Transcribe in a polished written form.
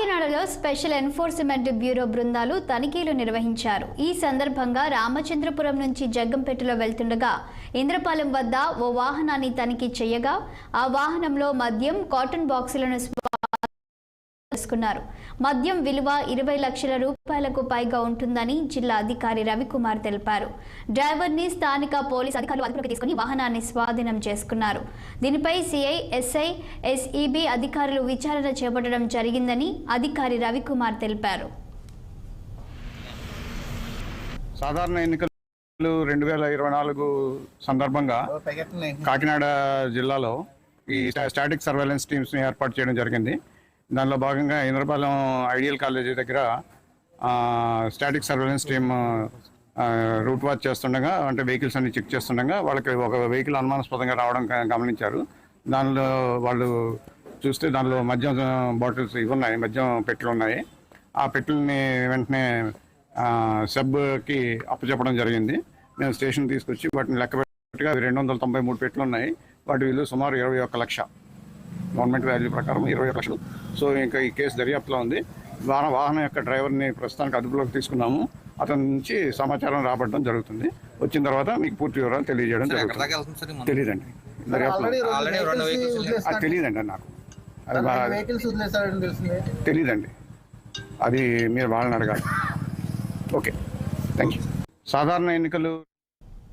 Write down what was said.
కాకినాడలో special enforcement bureau బృందాలు తనిఖీలు నిర్వహించారు. ఈ సందర్భంగా రామచంద్రపురం నుంచి జగ్గంపేటలో వెళ్తుండగా ఇంద్రపాలెం వద్ద ఓ వాహనాన్ని తనిఖీ చేయగా ఆ వాహనంలో మద్యం, కాటన్ బాక్సులను మద్యం విలువ 20 లక్షల రూపాయలకు పైగా ఉంటుందని జిల్లా అధికారి రవికుమార్ తెలిపారు. డ్రైవర్ని స్థానిక పోలీసు అధికారులు అదుపులోకి తీసుకుని వాహనాన్ని స్వాధీనం చేసుకున్నారు. దీనిపై సిఐ, ఎస్ఐ, ఎస్ఈబి అధికారులు విచారణ చేపట్టడం జరిగిందని అధికారి రవికుమార్ తెలిపారు. సాధారణ ఎన్నికలు 2024 సందర్భంగా కాకినాడ జిల్లాలో ఈ స్టాటిక్ సర్వేలెన్స్ టీమ్స్ని ఏర్పాటు చేయడం జరిగింది. దానిలో భాగంగా ఇంద్రపాలెం ఐడియల్ కాలేజీ దగ్గర static surveillance team route watch చేస్తుండగా, అంటే వెహికల్స్ అన్ని చెక్ చేస్తుండగా వాళ్ళకి ఒక వెహికల్ అనుమానాస్పదంగా రావడం గమనించారు. దానిలో వాళ్ళు చూస్తే దానిలో మద్యం బాటిల్స్ ఉన్నాయి, మద్యం పెట్టెలు ఉన్నాయి. ఆ పెట్టెలని వెంటనే సబ్కి అప్పచెప్పడం జరిగింది. మేము స్టేషన్ తీసుకొచ్చి వాటిని లెక్క పెట్టగా 293 పెట్టెలు ఉన్నాయి. వాటి విలువ సుమారు 21 లక్ష, గవర్నమెంట్ వాల్యూ ప్రకారం 21 లక్షలు. సో ఇంకా ఈ కేసు దర్యాప్తులో ఉంది. వాహనం యొక్క డ్రైవర్ని ప్రస్తుతానికి అదుపులోకి తీసుకున్నాము. అతని నుంచి సమాచారం రాబట్టడం జరుగుతుంది. వచ్చిన తర్వాత మీకు పూర్తి వివరాలు తెలియజేయడం జరుగుతుంది. తెలియదండి, దర్యాప్తులో తెలియదండి నాకు, తెలియదండి. అది మీరు వాళ్ళని అడగాలి. Okay, thank you. సాధారణ ఎన్నికలు